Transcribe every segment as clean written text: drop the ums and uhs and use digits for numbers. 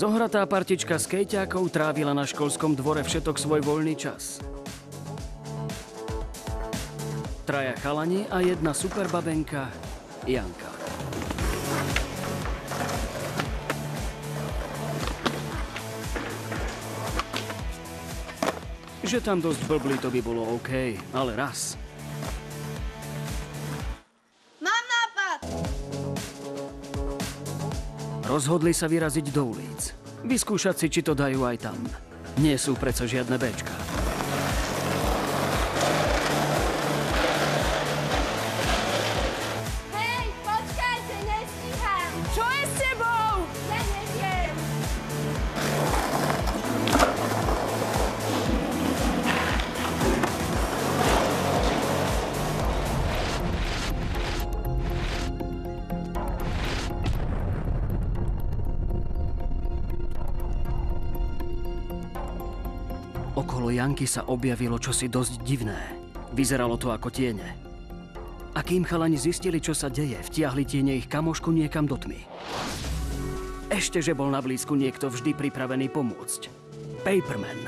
Zohratá partička skejťákov trávila na školskom dvore všetok svoj voľný čas. Traja chalani a jedna superbabenka, Janka. Že tam dosť blblí, to by bolo OK, ale raz. Mám nápad! Rozhodli sa vyraziť do ulic. Vyskúšať si, či to dajú aj tam. Nie sú predsa žiadne béčka. Hej, počkajte, nestíham! Čo je s tebou? Ja neviem. Okolo Janky sa objavilo čosi dosť divné. Vyzeralo to ako tiene. A kým chalani zistili, čo sa deje, vtiahli tiene ich kamošku niekam do tmy. Ešte, že bol na blízku niekto vždy pripravený pomôcť. Paperman.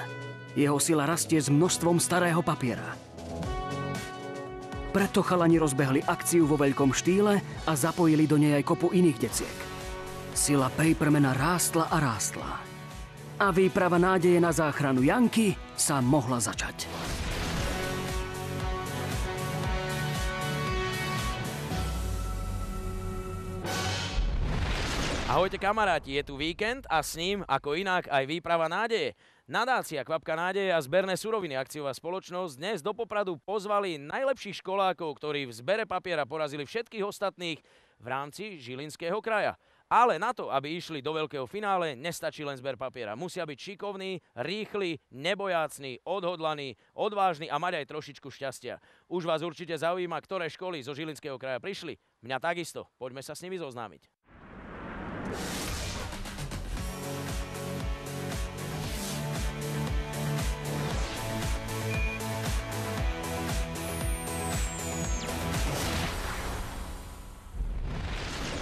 Jeho sila rastie s množstvom starého papiera. Preto chalani rozbehli akciu vo veľkom štýle a zapojili do nej aj kopu iných deciek. Sila Papermana rástla a rástla. A výprava nádeje na záchranu Janky sa mohla začať. Ahojte kamaráti, je tu víkend a s ním, ako inak, aj výprava nádeje. Nadácia Kvapka nádeje a zberné suroviny akciová spoločnosť dnes do Popradu pozvali najlepších školákov, ktorí v zbere papiera porazili všetkých ostatných v rámci Žilinského kraja. Ale na to, aby išli do veľkého finále, nestačí len zber papiera. Musia byť šikovní, rýchli, nebojácni, odhodlaní, odvážni a mať aj trošičku šťastia. Už vás určite zaujíma, ktoré školy zo Žilinského kraja prišli. Mňa takisto. Poďme sa s nimi zoznámiť.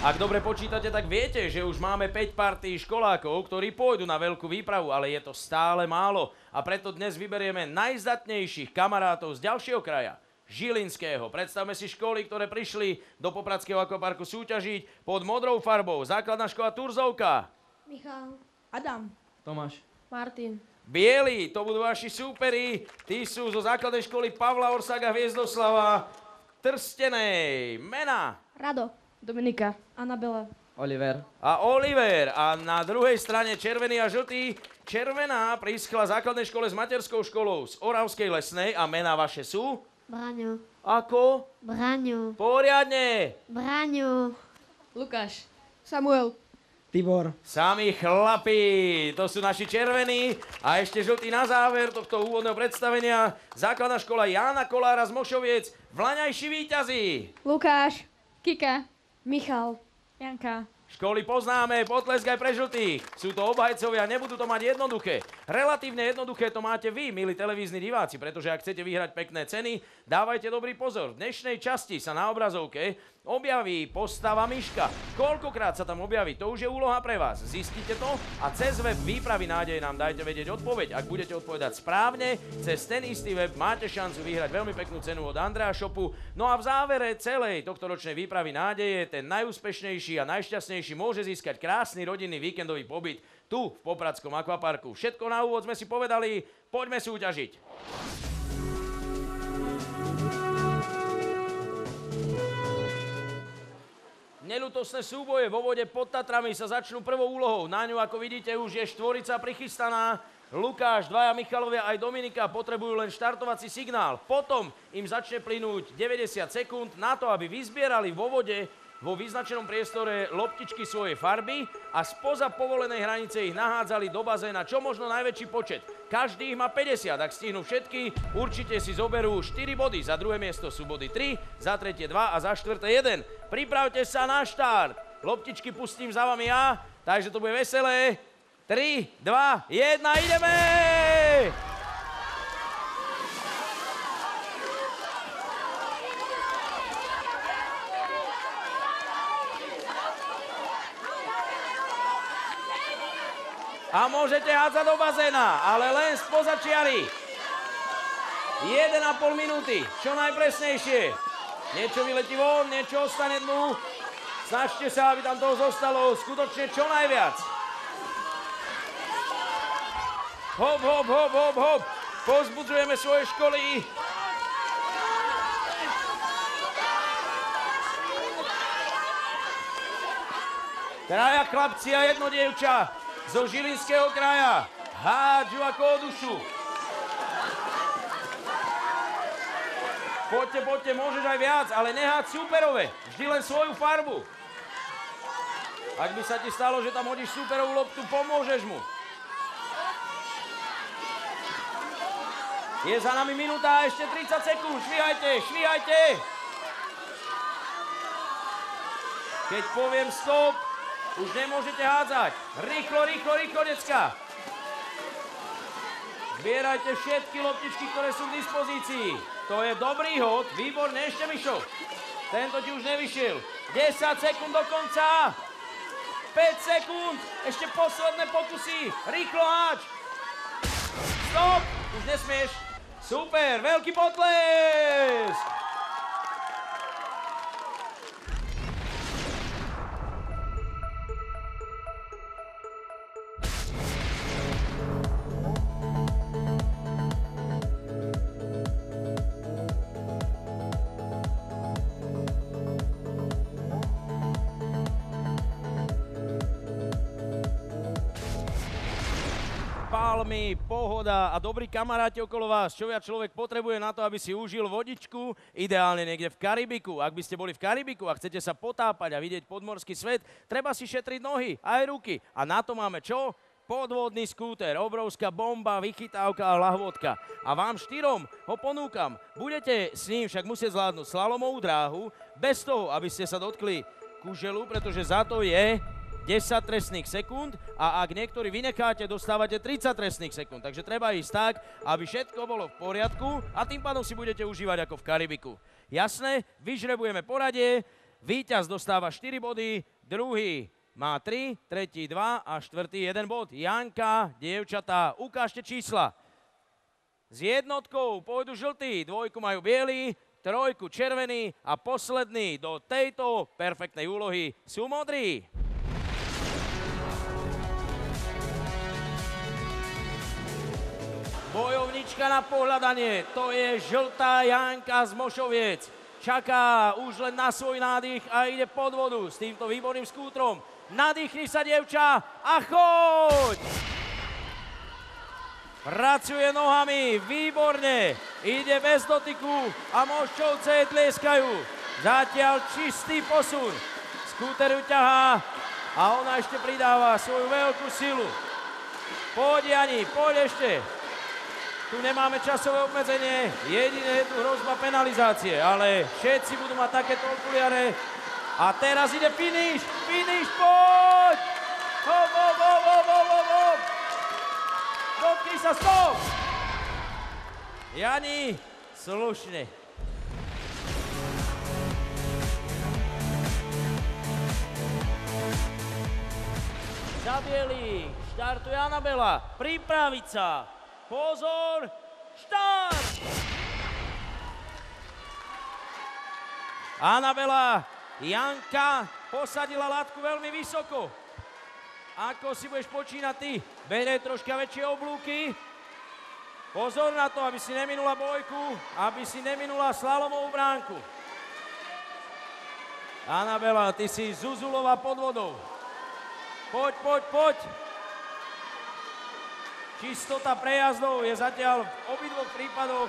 Ak dobre počítate, tak viete, že už máme 5 partí školákov, ktorí pôjdu na veľkú výpravu, ale je to stále málo. A preto dnes vyberieme najzdatnejších kamarátov z ďalšieho kraja, Žilinského. Predstavme si školy, ktoré prišli do Popradského akvaparku súťažiť pod modrou farbou. Základná škola Turzovka. Michal. Adam. Tomáš. Martin. Bieli, to budú vaši súperi. Tí sú zo základnej školy Pavla Orsaga Hviezdoslava Trstenej. Mená. Rado. Dominika. Anabela. Oliver. A Oliver. A na druhej strane červený a žltý. Červená prischla základnej škole s materskou školou z Oravskej Lesnej a mená vaše sú? Braňo. Ako? Braňo. Poriadne. Braňo. Lukáš. Samuel. Tibor. Sami chlapi, to sú naši červení. A ešte žltý na záver tohto úvodného predstavenia. Základná škola Jána Kolára z Mošoviec. Vlaňajší víťazi. Lukáš. Kika. Michal. Janka. Školy poznáme, potlesk aj pre žltých. Sú to obhajcovia, nebudú to mať jednoduché. Relatívne jednoduché to máte vy, milí televízni diváci, pretože ak chcete vyhrať pekné ceny, dávajte dobrý pozor. V dnešnej časti sa na obrazovke objaví postava Miška. Koľkokrát sa tam objaví, to už je úloha pre vás. Zistite to a cez web Výpravy nádeje nám dajte vedieť odpoveď. Ak budete odpovedať správne, cez ten istý web máte šancu vyhrať veľmi peknú cenu od Andrea Shopu. No a v závere celej tohtoročnej Výpravy nádeje ten najúspešnejší a najšťastnejší môže získať krásny rodinný víkendový pobyt tu v Popradskom akvaparku. Všetko na úvod sme si povedali, poďme súťažiť. Neľútostné súboje vo vode pod Tatrami sa začnú prvou úlohou. Na ňu, ako vidíte, už je štvorica prichystaná. Lukáš, dvaja Michalovia aj Dominika potrebujú len štartovací signál. Potom im začne plynúť 90 sekúnd na to, aby vyzbierali vo vode vo vyznačenom priestore loptičky svojej farby a spoza povolenej hranice ich nahádzali do bazéna čo možno najväčší počet. Každý ich má 50, ak stihnú všetky, určite si zoberú 4 body. Za druhé miesto sú body 3, za tretie 2 a za štvrté 1. Pripravte sa na štart. Loptičky pustím za vami ja, takže to bude veselé. 3, 2, 1, ideme! A môžete hádzať do bazéna, ale len spoza čiary. 1,5 minúty, čo najpresnejšie. Niečo vyletí von, niečo ostane dnu. Snažte sa, aby tam toho zostalo skutočne čo najviac. Hop, hop, hop, hop, hop. Povzbudzujeme svoje školy. Traja chlapci a jedno dievča zo Žilinského kraja. Hádžu ako o dušu. Poďte, poďte, môžeš aj viac, ale neháď súperové. Vždy len svoju farbu. Ak by sa ti stalo, že tam hodíš súperovú loptu, pomôžeš mu. Je za nami minúta a ešte 30 sekúnd. Švíhajte, švíhajte. Keď poviem stop, už nemôžete hádzať. Rýchlo, rýchlo, rýchlo, decka. Zbierajte všetky loptičky, ktoré sú k dispozícii. To je dobrý hod, výborne, ešte Mišo. Tento ti už nevyšiel. 10 sekúnd do konca. 5 sekúnd, ešte posledné pokusy. Rýchlo háč. Stop, už nesmieš. Super, veľký potlesk. Palmy, pohoda a dobrí kamaráti okolo vás. Čo viac človek potrebuje na to, aby si užil vodičku, ideálne niekde v Karibiku. Ak by ste boli v Karibiku a chcete sa potápať a vidieť podmorský svet, treba si šetriť nohy, aj ruky. A na to máme čo? Podvodný skúter, obrovská bomba, vychytávka a lahvodka. A vám 4 ho ponúkam. Budete s ním však musieť zvládnuť slalomovú dráhu, bez toho, aby ste sa dotkli kuželu, pretože za to je 10 trestných sekúnd a ak niektorí vynecháte, dostávate 30 trestných sekúnd. Takže treba ísť tak, aby všetko bolo v poriadku a tým pádom si budete užívať ako v Karibiku. Jasné? Vyžrebujeme poradie, víťaz dostáva 4 body, druhý má 3, tretí 2 a štvrtý 1 bod. Janka, dievčatá, ukážte čísla. S jednotkou pôjdu žltí, dvojku majú bielí, trojku červený a posledný do tejto perfektnej úlohy sú modrí. Bojovnička na pohľadanie, to je žltá Janka z Mošoviec. Čaká už len na svoj nádych a ide pod vodu s týmto výborným skútrom. Nadýchni sa, dievča, a choď! Pracuje nohami, výborne, ide bez dotyku a Moščovce tlieskajú. Zatiaľ čistý posun. Skúter ju ťahá a ona ešte pridáva svoju veľkú silu. Poď, Jani, poď ešte. Tu nemáme časové obmedzenie, jediné je tu hrozba penalizácie, ale všetci budú mať takéto okuliare. A teraz ide finish, finish, poď! Hop, hop, hop, hop, hop, hop, hop! Dotkni sa, stop! Jani, slušne. Za bielých štartuje Anabela, pripraviť sa. Pozor, štart! Anabela, Janka posadila látku veľmi vysoko. Ako si budeš počínať ty? Berej troška väčšie oblúky. Pozor na to, aby si neminula bojku, aby si neminula slalomovú bránku. Anabela, ty si Zuzulová pod vodou. Poď, poď, poď. Čistota prejazdov je zatiaľ v obidvoch prípadoch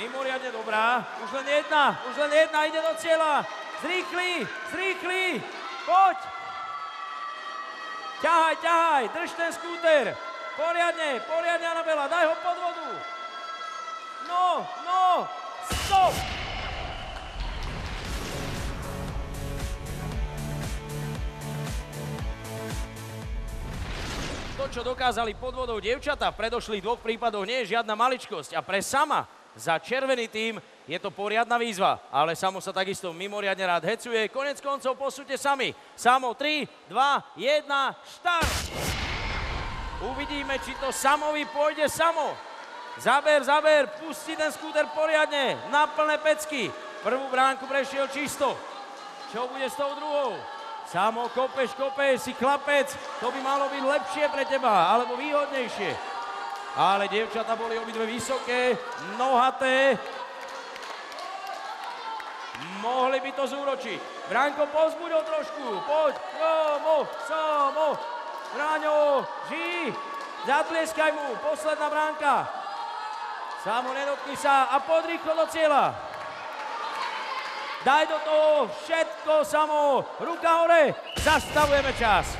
mimoriadne dobrá. Už len jedna, ide do cieľa. Zrýchli, zrýchli, poď. Ťahaj, ťahaj, drž ten skúter. Poriadne, poriadne, Anabela, daj ho pod vodu. No, no, stop. To, čo dokázali pod vodou dievčatá v predošlých 2 prípadoch, nie je žiadna maličkosť. A pre sama za červený tím je to poriadna výzva. Ale Samo sa takisto mimoriadne rád hecuje. Konec koncov posúďte sami. Samo 3, 2, 1, štart! Uvidíme, či to Samovi pôjde samo. Zaber, pustí ten skúter poriadne, na plné pecky. Prvú bránku prešiel čisto. Čo bude s tou druhou? Samo, kopeš, si chlapec, to by malo byť lepšie pre teba, alebo výhodnejšie. Ale dievčatá boli obidve vysoké, nohaté. Mohli by to zúročiť. Bránko, pozbuď ho trošku, poď, Samo, Ráňo, ži, zatlieskaj mu, posledná bránka. Samo, nedotkni sa a poď rýchlo do cieľa. Daj do toho všetko, Samo, ruka hore, zastavujeme čas.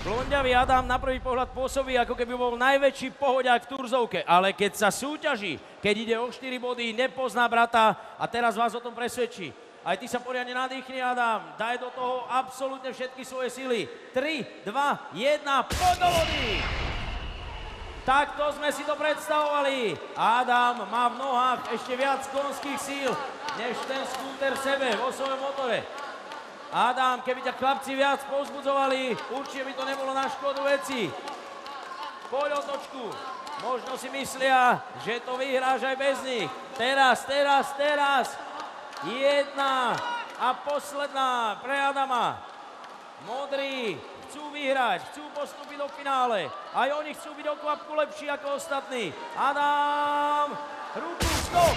Blondiavý Adam na prvý pohľad pôsobí, ako keby bol najväčší pohodiak v turzovke, ale keď sa súťaží, keď ide o 4 body, nepozná brata a teraz vás o tom presvedčí. Aj ty sa poriadne nadýchni, Adam, daj do toho absolútne všetky svoje sily. 3, 2, 1, poď do vody! Takto sme si to predstavovali. Adam má v nohách ešte viac konských síl, než ten skúter v sebe, vo svojom motore. Adam, keby ťa chlapci viac povzbudzovali, určite by to nebolo na škodu veci. Poď otočku. Možno si myslia, že to vyhráš aj bez nich. Teraz. Jedna a posledná pre Adama. Modrí chcú vyhrať, chcú postúpiť do finále. Aj oni chcú byť o kvapku lepší ako ostatní. Adam, ruku, stop!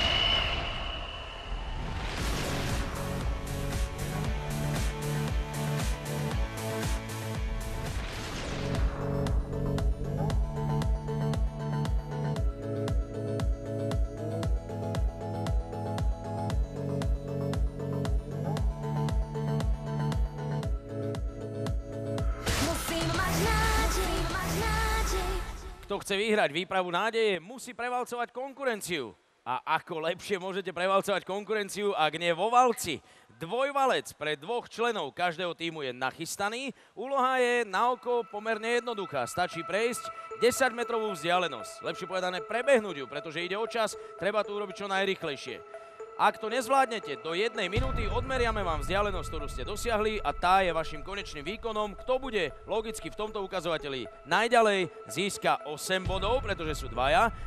Kto chce vyhrať výpravu nádeje, musí prevalcovať konkurenciu. A ako lepšie môžete prevalcovať konkurenciu, ak nie vo valci? Dvojvalec pre 2 členov každého týmu je nachystaný. Úloha je na oko pomerne jednoduchá. Stačí prejsť 10-metrovú vzdialenosť. Lepšie povedané prebehnúť ju, pretože ide o čas, treba to urobiť čo najrýchlejšie. Ak to nezvládnete, do 1 minúty odmeriame vám vzdialenosť, ktorú ste dosiahli a tá je vašim konečným výkonom. Kto bude logicky v tomto ukazovateli najďalej, získa 8 bodov, pretože sú 2.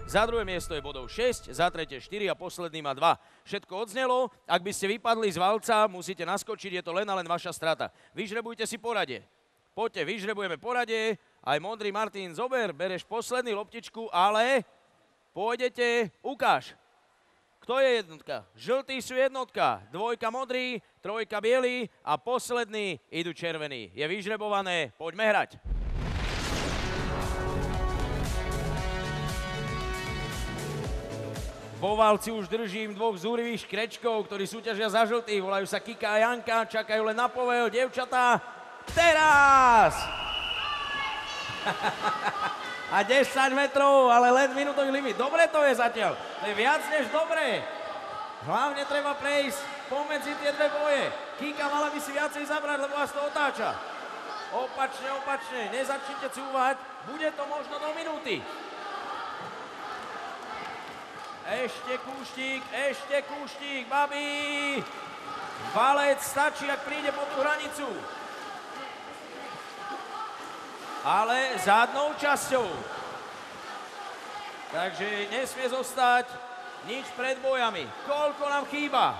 Za druhé miesto je bodov 6, za tretie 4 a posledný má 2. Všetko odznelo, ak by ste vypadli z valca, musíte naskočiť, je to len a len vaša strata. Vyžrebujte si poradie. Poďte, vyžrebujeme poradie. Aj modrý Martin, bereš posledný loptičku, ale pôjdete, ukáž. Kto je jednotka? Žltí sú jednotka, 2 modrý, 3 bielý a poslední idú červení. Je vyžrebované, poďme hrať. Vo valci už držím 2 zúrivých škrečkov, ktorí súťažia za žltých. Volajú sa Kika a Janka, čakajú len na povel. Dievčatá, teraz! A 10 metrov, ale len minútový limit. Dobre to je zatiaľ. To je viac než dobre. Hlavne treba prejsť pomedzi tie 2 boje. Kika mala by si viacej zabrať, lebo vás to otáča. Opačne. Nezačnite cúvať. Bude to možno do minúty. Ešte kúštik, babi. Valec stačí, ak príde po tú hranicu. Ale zadnou časťou. Takže nesmie zostať nič pred bojami. Koľko nám chýba?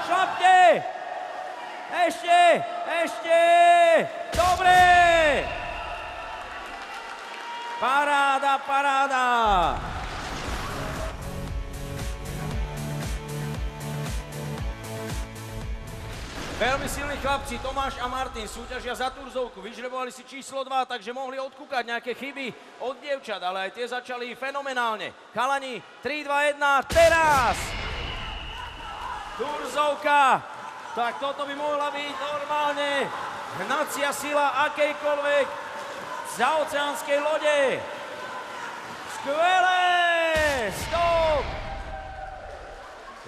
Šlapte! Ešte! Dobre! Paráda! Veľmi silní chlapci, Tomáš a Martin, súťažia za turzovku. Vyžrebovali si číslo 2, takže mohli odkúkať nejaké chyby od dievčat, ale aj tie začali fenomenálne. Chalani, 3, 2, 1, teraz! Turzovka! Tak toto by mohla byť normálne hnacia sila akejkoľvek zaoceánskej lode. Skvelé! Stop!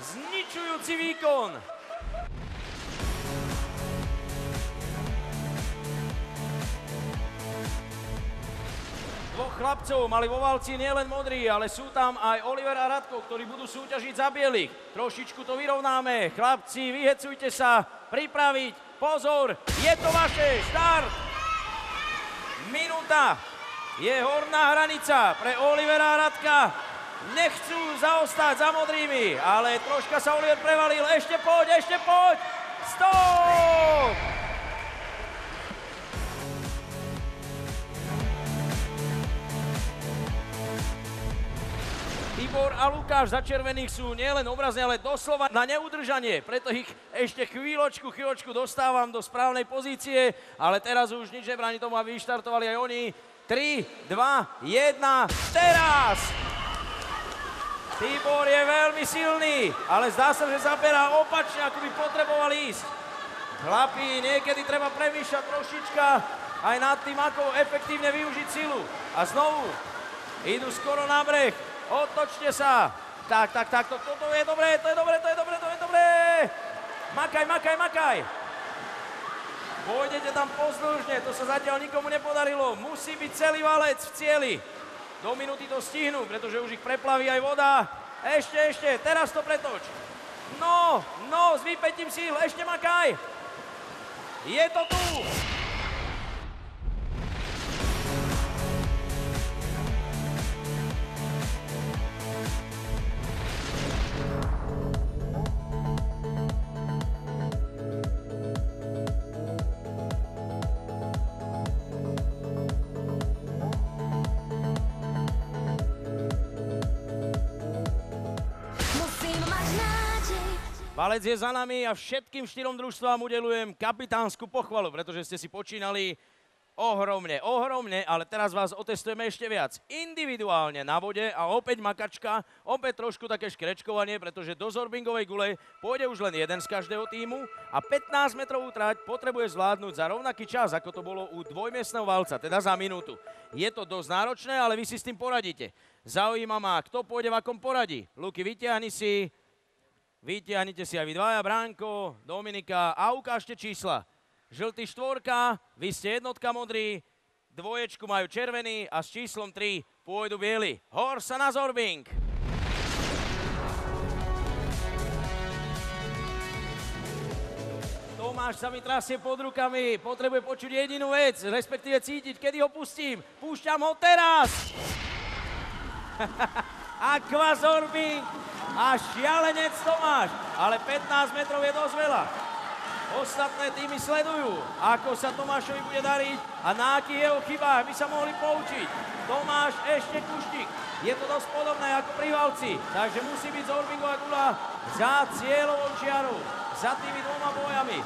Zničujúci výkon. dvoch chlapcov mali vo valci nielen modrí, ale sú tam aj Oliver a Radko, ktorí budú súťažiť za bielých. Trošičku to vyrovnáme. Chlapci, vyhecujte sa, pripraviť. Pozor, je to vaše, štart! Minúta je horná hranica pre Olivera a Radka. Nechcú zaostať za modrými, ale troška sa Oliver prevalil. Ešte poď, ešte poď! Stop! Tibor a Lukáš za červených sú nielen obrazne, ale doslova na neudržanie. Preto ich ešte chvíľočku dostávam do správnej pozície, ale teraz už nič nebráni tomu, aby vyštartovali aj oni. 3, 2, 1, teraz! Tibor je veľmi silný, ale zdá sa, že zaberá opačne, ako by potreboval ísť. Chlapi, niekedy treba premýšľať trošička aj nad tým, ako efektívne využiť silu. A znovu, idú skoro na breh. Otočte sa. Tak, toto je dobré, to je dobré. Makaj. Pôjdete tam pozdĺžne, to sa zatiaľ nikomu nepodarilo. Musí byť celý valec v cieli. Do minúty to stihnú, pretože už ich preplaví aj voda. Ešte, teraz to pretoč. No, s výpätím síl, ešte makaj. Je to tu. Valec je za nami a všetkým 4 družstvám udeľujem kapitánsku pochvalu, pretože ste si počínali ohromne, ale teraz vás otestujeme ešte viac. Individuálne na vode a opäť makačka, opäť trošku také škrečkovanie, pretože do zorbingovej gule pôjde už len jeden z každého tímu a 15 metrovú trať potrebuje zvládnuť za rovnaký čas, ako to bolo u dvojmiestneho valca, teda za minútu. Je to dosť náročné, ale vy si s tým poradíte. Zaujíma ma, kto pôjde v akom poradí. Luky, vytiahnite si aj vy dvaja, Bránko, Dominika a ukážte čísla. Žltý 4, vy ste jednotka modrý, dvoječku majú červený a s číslom 3 pôjdu bieli. Hor sa na zorbing! Tomáš sa mi trasie pod rukami, potrebuje počuť jedinú vec, respektíve cítiť, kedy ho pustím. Púšťam ho teraz! Aquazorbing a šialenec Tomáš, ale 15 metrov je dosť veľa. Ostatné týmy sledujú, ako sa Tomášovi bude dariť a na akých jeho chybách by sa mohli poučiť. Tomáš ešte kuštík, je to dosť podobné ako pri valci, takže musí byť zorbingová gula za cieľovou čiarou, za tými dvoma bojami.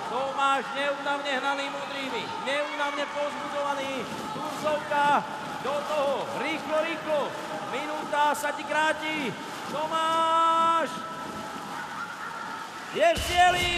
Tomáš neúnavne hnaný modrými, neúnavne povzbudzovaný, kurzovka do toho, rýchlo. Minúta sa ti kráti. Tomáš je v cieli.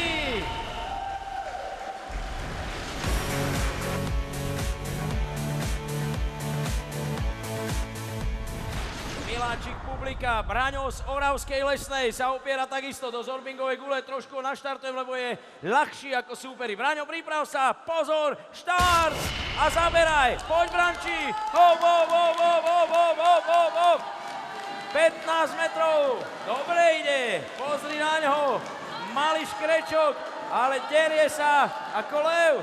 Miláčik publika, Braňo z Oravskej Lesnej sa opiera takisto do zorbingovej gule. Trošku ho naštartujem, lebo je ľahší ako súperi. Braňo, priprav sa, pozor, štart a zaberaj. Poď, Branči. Hop. 15 metrov. Dobre ide. Pozri na ňo. Malý škrečok, ale derie sa ako lev.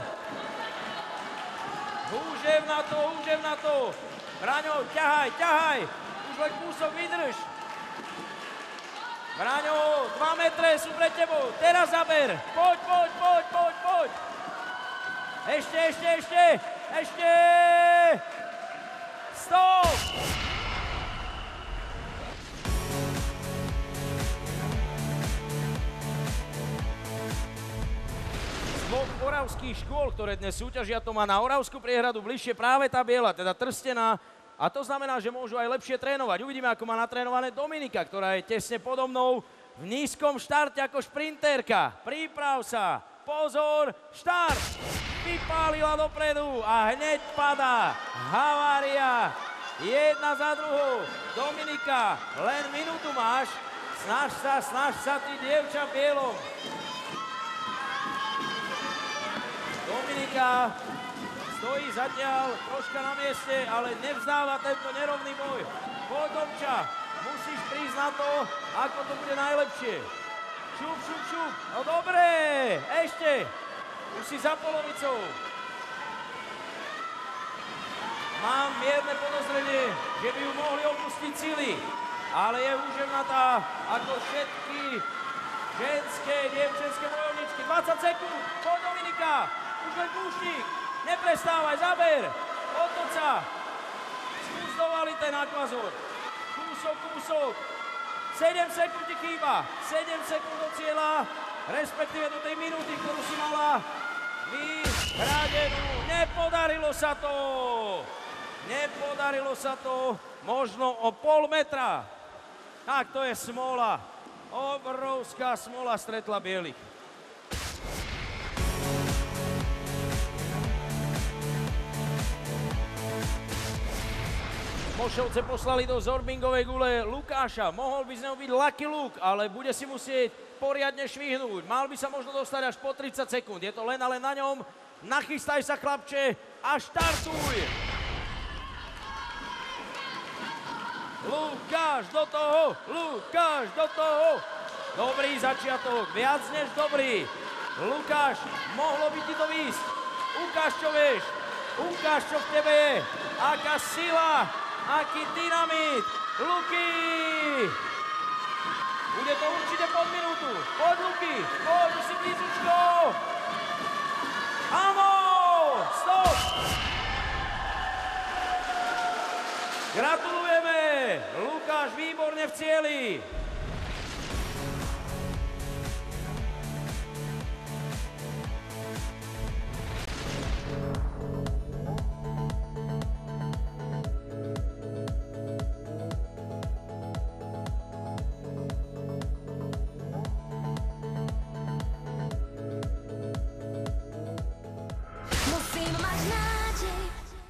Húžev na to. Braňo, ťahaj. Už len kúsok vydrž. Braňo, 2 metre sú pred tebou. Teraz zaber. Poď. Ešte. Stop. Dvoch oravských škôl, ktoré dnes súťažia, to má na Oravskú priehradu bližšie práve tá biela, teda Trstená. A to znamená, že môžu aj lepšie trénovať. Uvidíme, ako má natrénované Dominika, ktorá je tesne podo mnou v nízkom štarte ako šprinterka. Priprav sa, pozor, štart! Vypálila dopredu a hneď padá. Havária, jedna za druhou. Dominika, len minútu máš. Snaž sa, ty dievča v bielom. Dominika Stojí zatiaľ troška na mieste, ale nevzdáva tento nerovný boj. Poď, Domča, musíš prísť na to, ako to bude najlepšie. Šup, šup, šup. No dobre, ešte. Už si za polovicou. Mám mierne podozrenie, že by ju mohli opustiť sily, ale je úževnatá ako všetky ženské, dievčenské bojovničky. 20 sekúnd, poď Dominika, už len púšnik, neprestávaj, zaber, otoč sa. Skús dovaliť ten akvazor. Kúsok. 7 sekúnd ti chýba, 7 sekúnd do cieľa, respektíve do tej minúty, ktorú si mala vyhradenú. Nepodarilo sa to, možno o pol metra. Tak to je smola. Obrovská smola stretla bielých. Mošovce poslali do Zorbingovej gule Lukáša. Mohol by z neho byť Lucky Luke, ale bude si musieť poriadne švihnúť. Mal by sa možno dostať až po 30 sekúnd. Je to len a len na ňom. Nachystaj sa, chlapče, a štartuj! Lukáš do toho! Dobrý začiatok, viac než dobrý. Lukáš, mohlo by ti to výjsť. Ukáž, čo vieš. Ukáž, čo v tebe je. Aká sila, aký dynamit. Luky! Bude to určite pod minútu. Poď, Luky, poď, už si blízučko. Áno! Stop! Gratulujeme! Lukáš výborne v cieli.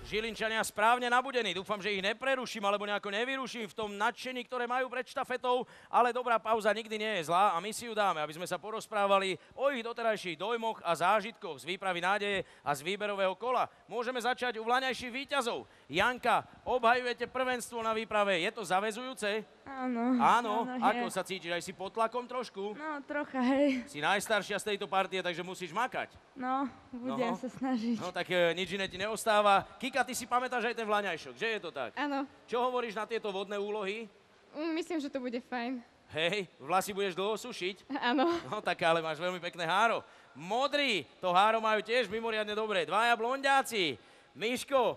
Žilinčania správne nabudení. Dúfam, že ich nepreruším alebo nejako nevyruším v tom nadšení, ktoré majú pred štafetou, ale dobrá pauza nikdy nie je zlá a my si ju dáme, aby sme sa porozprávali o ich doterajších dojmoch a zážitkoch z výpravy nádeje a z výberového kola. Môžeme začať u vlaňajších víťazov. Janka, obhajujete prvenstvo na výprave. Je to zaväzujúce? Áno. Ako sa cítiš? Aj si pod tlakom trošku? No, trocha, hej. Si najstaršia z tejto partie, takže musíš makať. No, budem sa snažiť. No, tak nič iné ti neostáva. Kika, ty si pamätáš aj ten vlaňajšok, že je to tak? Áno. Čo hovoríš na tieto vodné úlohy? Myslím, že to bude fajn. Hej, vlasy budeš dlho sušiť? Áno. No, tak ale máš veľmi pekné háro. Modrí, to háro majú tiež mimoriadne dobré. Dvaja blondiaci. Miško,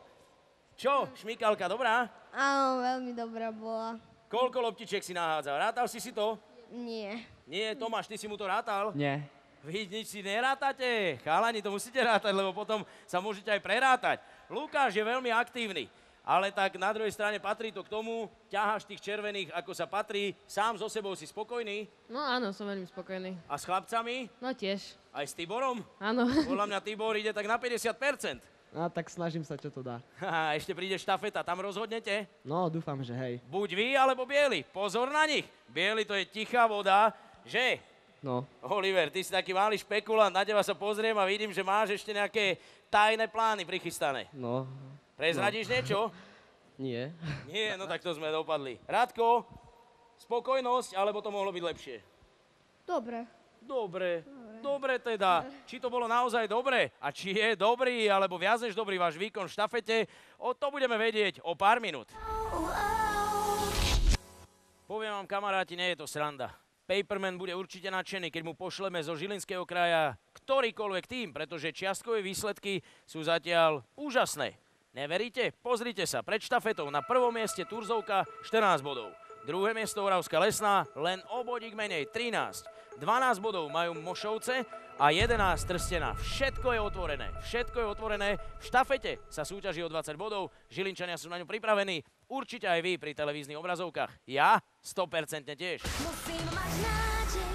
čo, šmíkalka, dobrá? Áno, veľmi dobrá bola. Koľko loptičiek si nahádzal? Rátal si to? Nie. Nie, Tomáš, ty si mu to rátal? Nie. Vy nič si nerátate. Chalani, to musíte rátať, lebo potom sa môžete aj prerátať. Lukáš je veľmi aktívny, ale tak na druhej strane patrí to k tomu, ťaháš tých červených, ako sa patrí. Sám so sebou si spokojný? No áno, som veľmi spokojný. A s chlapcami? No tiež. Aj s Tiborom? Áno. Podľa mňa Tibor ide tak na 50%. No tak snažím sa, čo to dá. Haha, ešte príde štafeta, tam rozhodnete? No, dúfam, že hej. Buď vy, alebo bieli. Pozor na nich. Bieli to je tichá voda, že? No. Oliver, ty si taký malý špekulant, na teba sa pozriem a vidím, že máš ešte nejaké tajné plány prichystané. No. Prezradíš niečo? Nie. Nie, no tak to sme dopadli. Radko, spokojnosť, alebo to mohlo byť lepšie? Dobre teda. Či to bolo naozaj dobre a či je dobrý alebo viac než dobrý váš výkon v štafete, to budeme vedieť o pár minút. Poviem vám, kamaráti, nie je to sranda. Paperman bude určite nadšený, keď mu pošleme zo Žilinského kraja ktorýkoľvek tým, pretože čiastkové výsledky sú zatiaľ úžasné. Neveríte? Pozrite sa, pred štafetou na prvom mieste Turzovka 14 bodov. Druhé miesto Oravská Lesná, len o bodík menej, 13. 12 bodov majú Mošovce a 11 Trstená. Všetko je otvorené. V štafete sa súťaží o 20 bodov, Žilinčania sú na ňu pripravení. Určite aj vy pri televíznych obrazovkách. Ja 100% tiež. Musím mať nádej.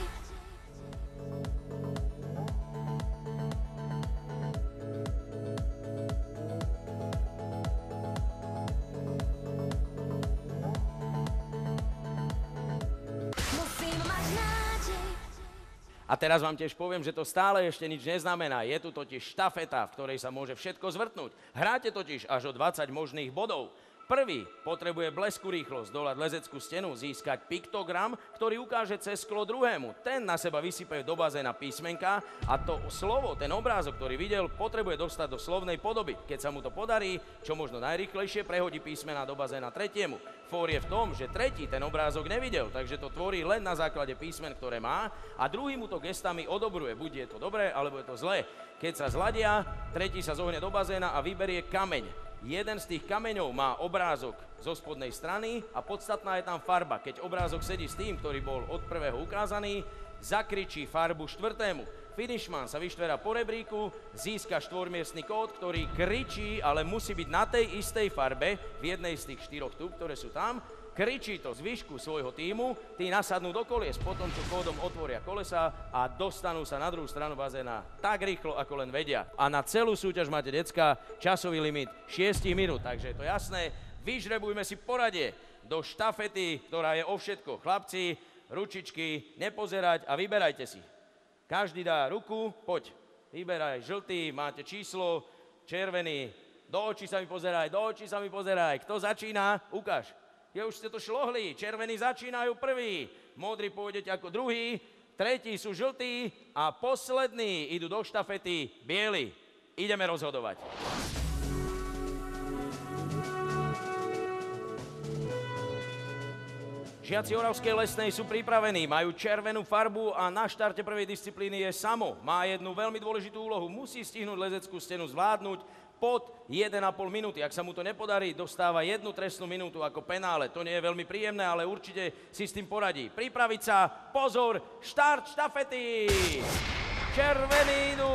A teraz vám tiež poviem, že to stále ešte nič neznamená. Je tu totiž štafeta, v ktorej sa môže všetko zvrtnúť. Hráte totiž až o 20 možných bodov. Prvý potrebuje blesku rýchlosť, dolať lezeckú stenu, získať piktogram, ktorý ukáže cez sklo druhému. Ten na seba vysype do bazéna písmenka a to slovo, ten obrázok, ktorý videl, potrebuje dostať do slovnej podoby. Keď sa mu to podarí, čo možno najrýchlejšie, prehodí písmena do bazéna tretiemu. Fór je v tom, že tretí ten obrázok nevidel, takže to tvorí len na základe písmen, ktoré má a druhý mu to gestami odobruje. Buď je to dobré, alebo je to zlé. Keď sa zladia, tretí sa zohne do bazéna a vyberie kameň. Jeden z tých kameňov má obrázok zo spodnej strany a podstatná je tam farba. Keď obrázok sedí s tým, ktorý bol od prvého ukázaný, zakričí farbu štvrtému. Finišman sa vyštverá po rebríku, získa štvormiestny kód, ktorý kričí, ale musí byť na tej istej farbe, v jednej z tých 4 túp, ktoré sú tam. Kričí to zvyšku svojho tímu, tí nasadnú do kolies, potom čo kódom otvoria kolesa a dostanú sa na druhú stranu bazéna tak rýchlo, ako len vedia. A na celú súťaž máte, decka, časový limit 6 minút, takže je to jasné. Vyžrebujme si poradie do štafety, ktorá je o všetko. Chlapci, ručičky, nepozerať a vyberajte si. Každý dá ruku, poď, vyberaj, žltý, máte číslo, červený, do očí sa mi pozeraj, do očí sa mi pozeraj. Kto začína, ukáž. Ja už ste to šlohli, červení začínajú prvý, modrí pôjdete ako druhý, tretí sú žltí a poslední idú do štafety bieli. Ideme rozhodovať. Žiaci Oravskej lesnej sú pripravení, majú červenú farbu a na štarte prvej disciplíny je Samo. Má jednu veľmi dôležitú úlohu, musí stihnúť lezeckú stenu zvládnuť pod 1,5 minúty. Ak sa mu to nepodarí, dostáva 1 trestnú minútu ako penále. To nie je veľmi príjemné, ale určite si s tým poradí. Pripraviť sa, pozor, štart štafety! Červený idú!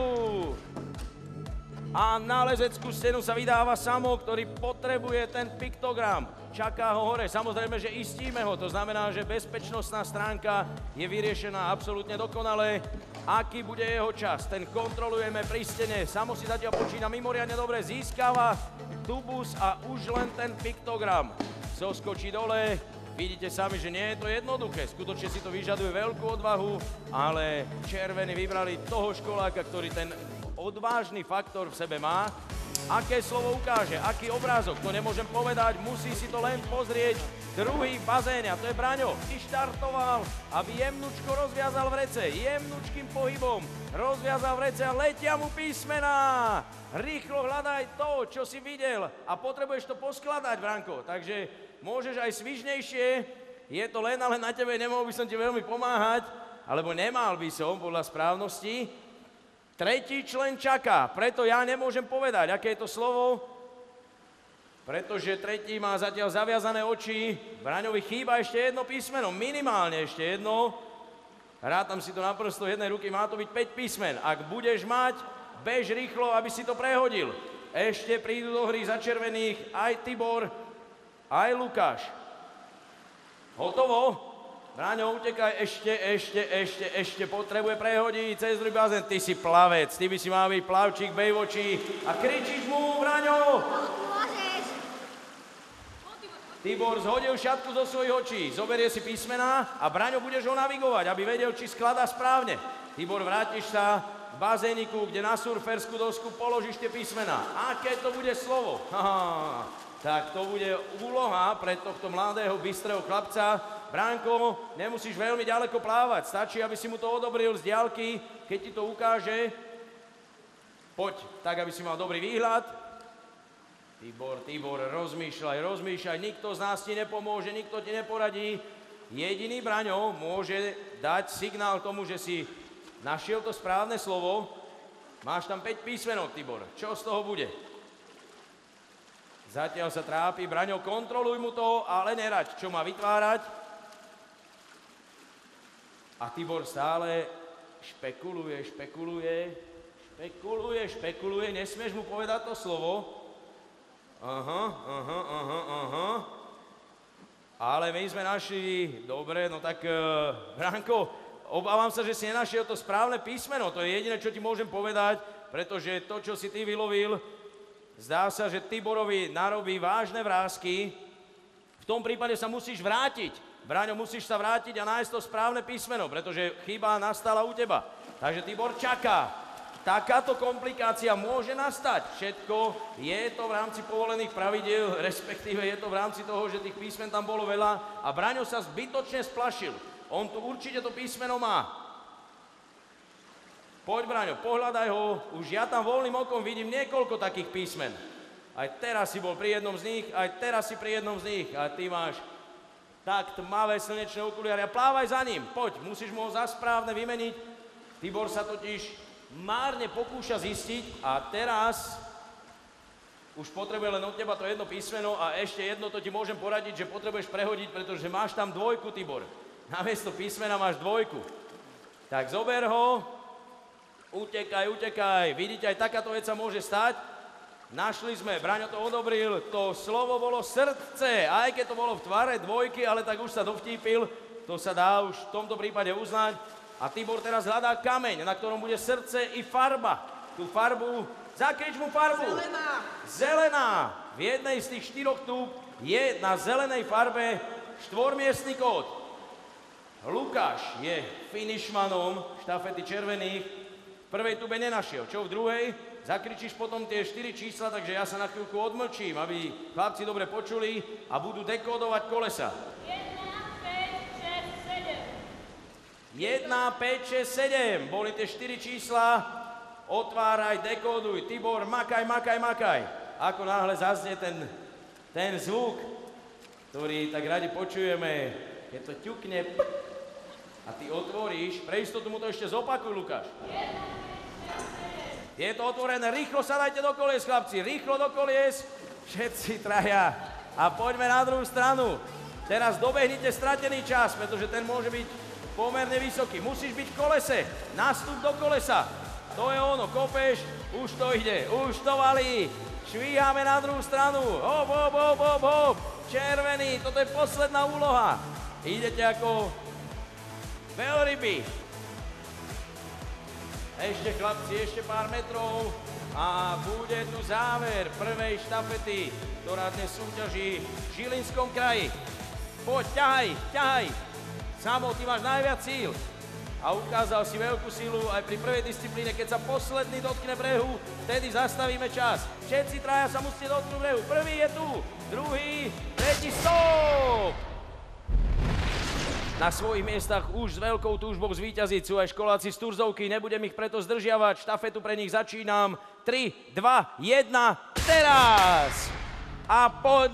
A na lezeckú stenu sa vydáva Samo, ktorý potrebuje ten piktogram. Čaká ho hore, samozrejme, že istíme ho, to znamená, že bezpečnostná stránka je vyriešená absolútne dokonale. Aký bude jeho čas, ten kontrolujeme pri stene. Samo si zatiaľ počína mimoriadne dobre, získava tubus a už len ten piktogram. Zoskočí dole, vidíte sami, že nie je to jednoduché, skutočne si to vyžaduje veľkú odvahu, ale červení vybrali toho školáka, ktorý ten odvážny faktor v sebe má. Aké slovo ukáže, aký obrázok, to nemôžem povedať, musí si to len pozrieť. Druhý v bazéne, a to je Braňo, vyštartoval, aby jemnučko rozviazal vrece, jemnučkým pohybom rozviazal vrece a letia mu písmená. Rýchlo hľadaj to, čo si videl a potrebuješ to poskladať, Branko, takže môžeš aj svižnejšie, je to len ale na tebe, nemohol by som ti veľmi pomáhať, alebo nemal by som podľa správnosti. Tretí člen čaká, preto ja nemôžem povedať, aké je to slovo, pretože tretí má zatiaľ zaviazané oči. Braňovi chýba ešte jedno písmeno, minimálne ešte jedno. Rátam si to na prsto jednej ruky, má to byť 5 písmen. Ak budeš mať, bež rýchlo, aby si to prehodil. Ešte prídu do hry za červených aj Tibor, aj Lukáš. Hotovo? Braňo, utekaj, ešte potrebuje prehodiť cez druhý bazén. Ty si plavec, ty by si mal byť plavčík, bej v oči a kričíš mu, Braňo! Tibor zhodil šatku zo svojich očí, zoberie si písmená a Braňo budeš ho navigovať, aby vedel, či skladá správne. Tibor, vrátiš sa k bazéniku, kde na surferskú dosku položíš tie písmená. Aké to bude slovo? Tak to bude úloha pre tohto mladého, bystrého chlapca. Bránko, nemusíš veľmi ďaleko plávať, stačí, aby si mu to odobril z diaľky, keď ti to ukáže. Poď, tak, aby si mal dobrý výhľad. Tibor, rozmýšľaj, nikto z nás ti nepomôže, nikto ti neporadí. Jediný Braňo môže dať signál tomu, že si našiel to správne slovo. Máš tam 5 písmenok, Tibor, čo z toho bude? Zatiaľ sa trápi, Braňo, kontroluj mu to, ale neraď, čo má vytvárať. A Tibor stále špekuluje, nesmieš mu povedať to slovo. Ale my sme našli, dobre, no tak, Branko, obávam sa, že si nenašiel to správne písmeno, to je jediné, čo ti môžem povedať, pretože to, čo si ty vylovil, zdá sa, že Tiborovi narobí vážne vrásky. V tom prípade sa musíš vrátiť Braňo, musíš sa vrátiť a nájsť to správne písmeno, pretože chyba nastala u teba. Takže Tibor čaká. Takáto komplikácia môže nastať. Všetko je to v rámci povolených pravidiel, respektíve je to v rámci toho, že tých písmen tam bolo veľa a Braňo sa zbytočne splašil. On tu určite to písmeno má. Poď, Braňo, pohľadaj ho. Už ja tam voľným okom vidím niekoľko takých písmen. Aj teraz si bol pri jednom z nich, aj teraz si pri jednom z nich. A ty máš tak tmavé slnečné okuliare a plávaj za ním. Poď, musíš mu ho za správne vymeniť. Tibor sa totiž márne pokúša zistiť a teraz už potrebuje len od teba to jedno písmeno a ešte jedno to ti môžem poradiť, že potrebuješ prehodiť, pretože máš tam dvojku, Tibor. Namiesto písmena máš dvojku. Tak zober ho, utekaj, utekaj. Vidíte, aj takáto vec sa môže stať. Našli sme, Braňo to odobril, to slovo bolo srdce, aj keď to bolo v tvare dvojky, ale tak už sa dovtípil, to sa dá už v tomto prípade uznať. A Tibor teraz hľadá kameň, na ktorom bude srdce i farba. Tú farbu, zakrič mu farbu. Zelená. Zelená. V jednej z tých 4 túb je na zelenej farbe štvormiestny kód. Lukáš je finišmanom štafety červených. V prvej tube nenašiel. Čo v druhej? Zakričíš potom tie 4 čísla, takže ja sa na chvíľku odmlčím, aby chlapci dobre počuli a budú dekódovať kolesa. 1, 5, 6, 7. Boli tie 4 čísla. Otváraj, dekóduj. Tibor, makaj, makaj, makaj. Ako náhle zaznie ten zvuk, ktorý tak radi počujeme, keď to ťukne a ty otvoríš. Pre istotu mu to ešte zopakuj, Lukáš. Je to otvorené. Rýchlo sa dajte do kolies, chlapci. Rýchlo do kolies. Všetci traja. A poďme na druhú stranu. Teraz dobehnite stratený čas, pretože ten môže byť pomerne vysoký. Musíš byť v kolese. Nastup do kolesa. To je ono. Kopeš. Už to ide. Už to valí. Švíhame na druhú stranu. Hop, hop, hop, hop, hop. Červený. Toto je posledná úloha. Idete ako veľryby. Ešte, chlapci, ešte pár metrov. A bude tu záver prvej štafety, ktorá dnes súťaží v Žilinskom kraji. Poď, ťahaj, ťahaj. Samo, ty máš najviac síl a ukázal si veľkú sílu aj pri prvej disciplíne, keď sa posledný dotkne brehu, vtedy zastavíme čas. Všetci traja sa musíte dotknúť brehu. Prvý je tu, druhý, tretí, stop! Na svojich miestach už s veľkou túžbou zvíťaziť sú aj školáci z Turzovky, nebudem ich preto zdržiavať, štafetu pre nich začínam. 3, 2, 1, teraz! A poď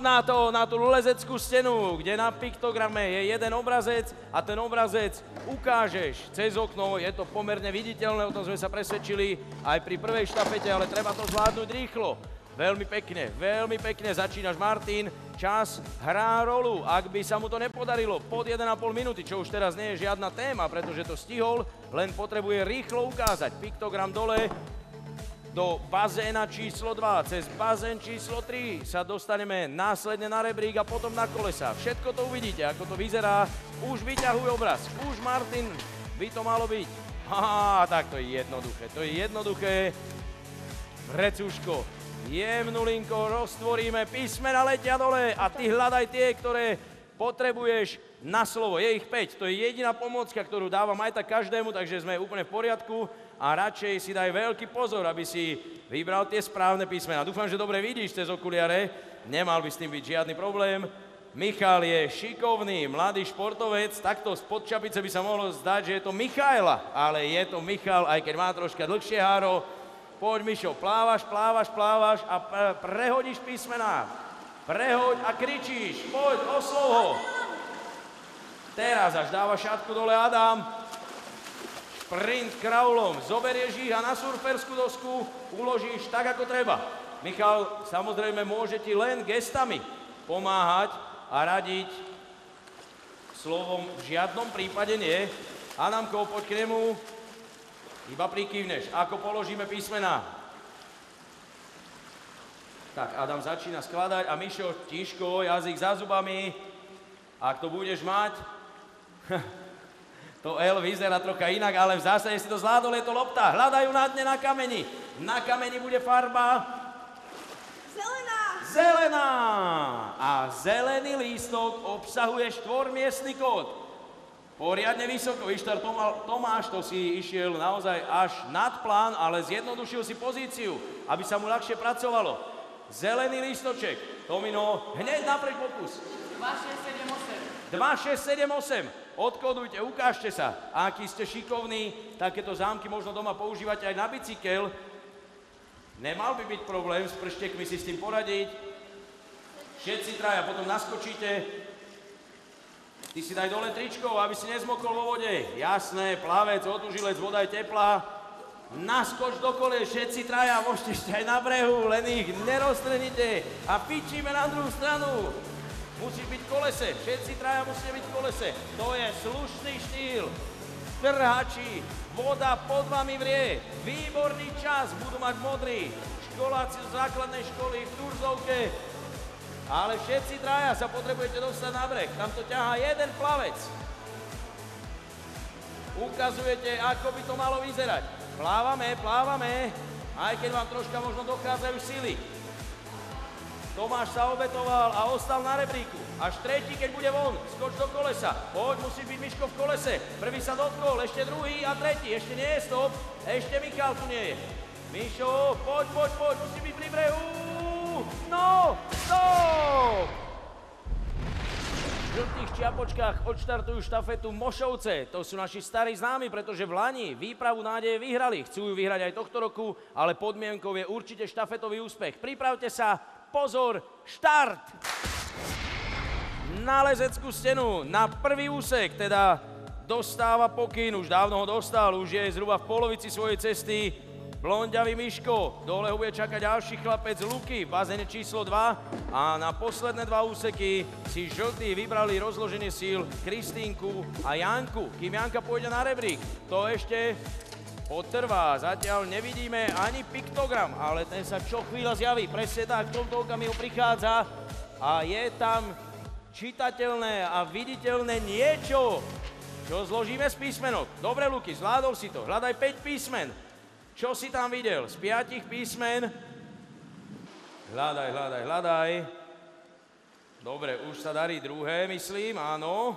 na tú lezeckú stenu, kde na piktograme je jeden obrazec a ten obrazec ukážeš cez okno. Je to pomerne viditeľné, o tom sme sa presvedčili aj pri prvej štafete, ale treba to zvládnuť rýchlo. Veľmi pekne začínaš, Martin. Čas hrá rolu. Ak by sa mu to nepodarilo pod 1,5 minúty, čo už teraz nie je žiadna téma, pretože to stihol, len potrebuje rýchlo ukázať. Piktogram dole. Do bazéna číslo 2, cez bazén číslo 3 sa dostaneme následne na rebrík a potom na kolesa. Všetko to uvidíte, ako to vyzerá. Už vyťahuj obraz. Už, Martin, by to malo byť. Tak to je jednoduché. Vrecuško, jemnulinko roztvoríme, písmena letia dole a ty hľadaj tie, ktoré potrebuješ na slovo. Je ich 5, to je jediná pomôcka, ktorú dávam aj tak každému, takže sme úplne v poriadku. A radšej si daj veľký pozor, aby si vybral tie správne písmená. Dúfam, že dobre vidíš cez okuliare. Nemal by s tým byť žiadny problém. Michal je šikovný, mladý športovec. Takto spod čapice by sa mohlo zdať, že je to Michaela. Ale je to Michal, aj keď má troška dlhšie háro. Poď, Mišo, plávaš a prehodíš písmená. Prehoď a kričíš. Poď, oslov ho. Teraz až dáva šatku dole Adam. Sprint kraulom, zoberieš ich a na surferskú dosku uložíš tak, ako treba. Michal samozrejme môže ti len gestami pomáhať a radiť. Slovom v žiadnom prípade nie. Adamko, poď k nemu, iba prikývneš, ako položíme písmená. Tak, Adam začína skladať a Mišo, tiško, jazyk za zubami. Ak to budeš mať... To L vyzerá trocha inak, ale v zásade si to zvládol, je to lopta. Hľadajú na dne na kameni. Na kameni bude farba... Zelená! zelená. A zelený lístok obsahuje 4-miestny kód. Poriadne vysoko, Ištar Tomáš, to si išiel naozaj až nad plán, ale zjednodušil si pozíciu, aby sa mu ľahšie pracovalo. Zelený lístoček, Tomino, hneď napreč pokus. 2678. Odkodujte, ukážte sa. Aký ste šikovní, takéto zámky možno doma používate aj na bicykel. Nemal by byť problém s prštekmi si s tým poradiť. Všetci traja, potom naskočíte. Ty si daj dole tričko, aby si nezmokol vo vode. Jasné, plavec, otužilec, voda je teplá. Naskoč do kolie, všetci traja, môžete ešte aj na brehu, len ich neroztrenite. A pičíme na druhú stranu. Musíš byť v kolese, všetci traja musíte byť v kolese. To je slušný štýl. Trhači, voda pod vami vrie. Výborný čas budú mať modrí. Školáci z základnej školy v Turzovke. Ale všetci traja sa potrebujete dostať na breh. Tam to ťahá jeden plavec. Ukazujete, ako by to malo vyzerať. Plávame, aj keď vám troška možno dochádzajú sily. Tomáš sa obetoval a ostal na rebríku. Až tretí, keď bude von, skoč do kolesa. Poď, musí byť Miško v kolese. Prvý sa dotkol, ešte druhý a tretí. Ešte nie je stop, ešte Michal tu nie je. Mišo, poď, musí byť pri brehu. No, stop! V žltých čiapočkách odštartujú štafetu Mošovce. To sú naši starí známi, pretože v Lani výpravu nádeje vyhrali. Chcú ju vyhrať aj tohto roku, ale podmienkou je určite štafetový úspech. Pripravte sa, pozor, štart! Na lezeckú stenu, na prvý úsek, teda dostáva pokyn, už dávno ho dostal, už je zhruba v polovici svojej cesty. Blonďavý Miško, dole ho bude čakať ďalší chlapec Luky v bazéne číslo 2 a na posledné 2 úseky si žltí vybrali rozloženie síl Kristínku a Janku, kým Janka pôjde na rebrík. To ešte potrvá, zatiaľ nevidíme ani piktogram, ale ten sa čo chvíľa zjaví, presne tak, v tomto okamihu prichádza a je tam čitateľné a viditeľné niečo, čo zložíme z písmenok. Dobre, Luky, zvládol si to, hľadaj 5 písmen. Čo si tam videl? Z 5 písmen? Hľadaj. Dobre, už sa darí druhé, myslím, áno.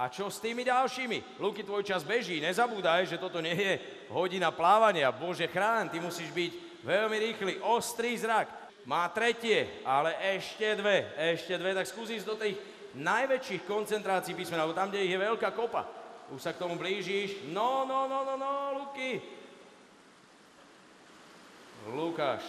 A čo s tými ďalšími? Luky, tvoj čas beží, nezabúdaj, že toto nie je hodina plávania. Bože chrán, ty musíš byť veľmi rýchly, ostrý zrak. Má tretie, ale ešte dve, tak skúsi ísť do tých najväčších koncentrácií písmen, alebo tam, kde ich je veľká kopa. Už sa k tomu blížiš. No, Luky. Lukáš.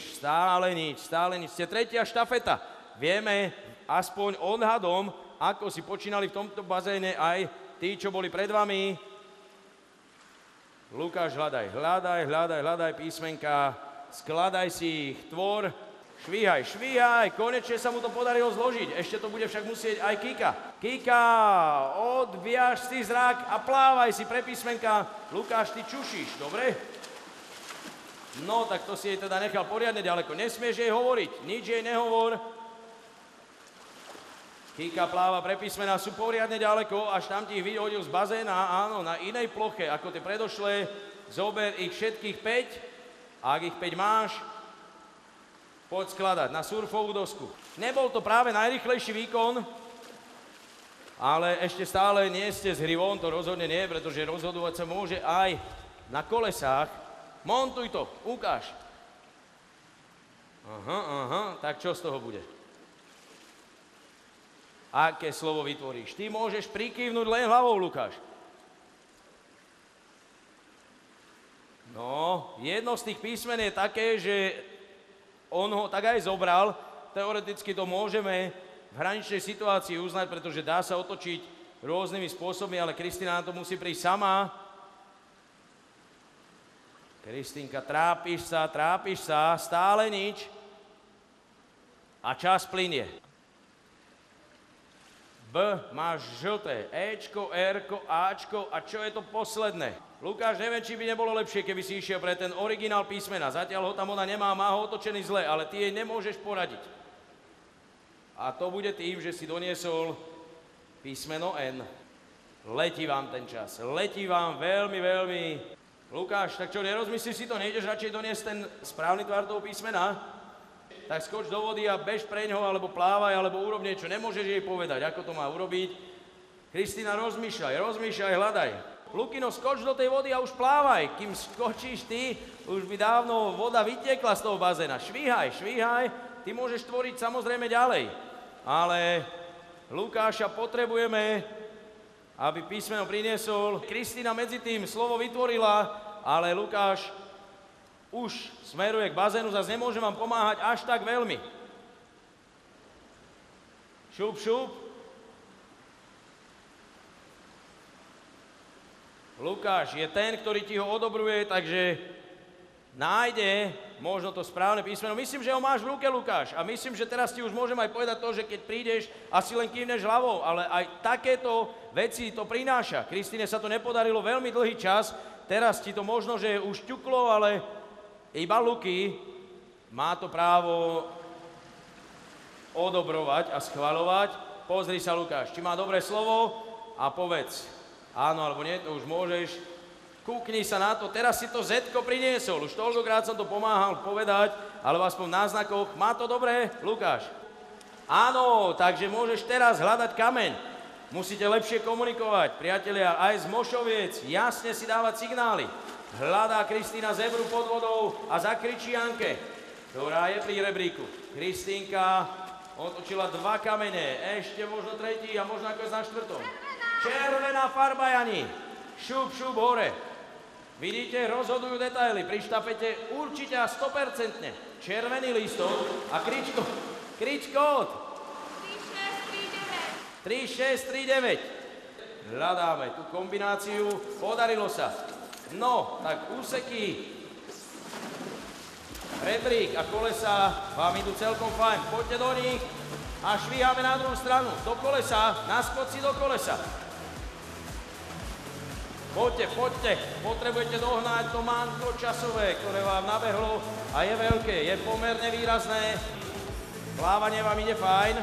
Stále nič. Ste tretia štafeta. Vieme aspoň odhadom, ako si počínali v tomto bazéne aj tí, čo boli pred vami. Lukáš, hľadaj písmenka, skladaj si ich, tvor, švíhaj, konečne sa mu to podarilo zložiť. Ešte to bude však musieť aj Kika. Kika, odviaž si zrak a plávaj si pre písmenka. Lukáš, ty čušíš, dobre? No, tak to si jej teda nechal poriadne ďaleko. Nesmieš jej hovoriť, nič jej nehovor. Kika pláva pre písmena, sú poriadne ďaleko, až tam ti ich vyhodil z bazéna, áno, na inej ploche, ako tie predošlé. Zober ich všetkých 5, ak ich 5 máš, poď skladať na surfovú dosku. Nebol to práve najrýchlejší výkon, ale ešte stále nie ste z hry von, to rozhodne nie, pretože rozhodovať sa môže aj na kolesách. Montuj to, ukáž. Aha, tak čo z toho bude? Aké slovo vytvoríš? Ty môžeš prikývnuť len hlavou, Lukáš. No, jedno z tých písmen je také, že on ho tak aj zobral. Teoreticky to môžeme v hraničnej situácii uznať, pretože dá sa otočiť rôznymi spôsobmi, ale Kristína na to musí prísť sama. Kristínka, trápiš sa, stále nič. A čas plynie. B máš žlté, Ečko, Rko, Ačko a čo je to posledné? Lukáš, neviem, či by nebolo lepšie, keby si išiel pre ten originál písmena. Zatiaľ ho tam ona nemá, má ho otočený zle, ale ty jej nemôžeš poradiť. A to bude tým, že si doniesol písmeno N. Letí vám ten čas, letí vám veľmi, veľmi Lukáš, tak čo, nerozmyslíš si to? Nejdeš radšej doniesť ten správny tvar toho písmena? Tak skoč do vody a bež preňho, alebo plávaj, alebo urob niečo. Nemôžeš jej povedať, ako to má urobiť. Kristína, rozmýšľaj, hľadaj. Lukino, skoč do tej vody a už plávaj. Kým skočíš ty, už by dávno voda vytiekla z toho bazéna. Švíhaj, ty môžeš tvoriť samozrejme ďalej. Ale Lukáša potrebujeme, aby písmeno priniesol. Kristína medzi tým slovo vytvorila, ale Lukáš už smeruje k bazénu, zase nemôžem vám pomáhať až tak veľmi. Šup. Lukáš je ten, ktorý ti ho odobruje, takže nájde možno to správne písmeno. Myslím, že ho máš v ruke, Lukáš. A myslím, že teraz ti už môžem aj povedať to, že keď prídeš, asi len kývneš hlavou, ale aj takéto veci to prináša. Kristine sa to nepodarilo veľmi dlhý čas, teraz ti to možno, že už ťuklo, ale iba Luky má to právo odobrovať a schvaľovať. Pozri sa, Lukáš, či má dobré slovo a povedz áno alebo nie, to už môžeš. Kúkni sa na to, teraz si to Zetko priniesol, už toľkokrát som to pomáhal povedať, alebo aspoň v náznakoch. Má to dobré, Lukáš? Áno, takže môžeš teraz hľadať kameň. Musíte lepšie komunikovať, priatelia, aj z Mošoviec, jasne si dávať signály. Hľadá Kristína zebru pod vodou a zakričí Janke, ktorá je pri rebríku. Kristínka otočila 2 kamene, ešte možno tretí a možno ako na 4. Červená farba, Jani. Šup hore. Vidíte, rozhodujú detaily. Pri štafete určite a 100%. Červený lístok a krič kód. 3639. Hľadáme tú kombináciu. Podarilo sa. No, tak úseky, rebrík a kolesa vám idú celkom fajn. Poďte do nich a švíhame na druhú stranu. Do kolesa, naskoč si do kolesa. Poďte, potrebujete dohnať to mantlo časové, ktoré vám nabehlo a je veľké, je pomerne výrazné. Plávanie vám ide fajn.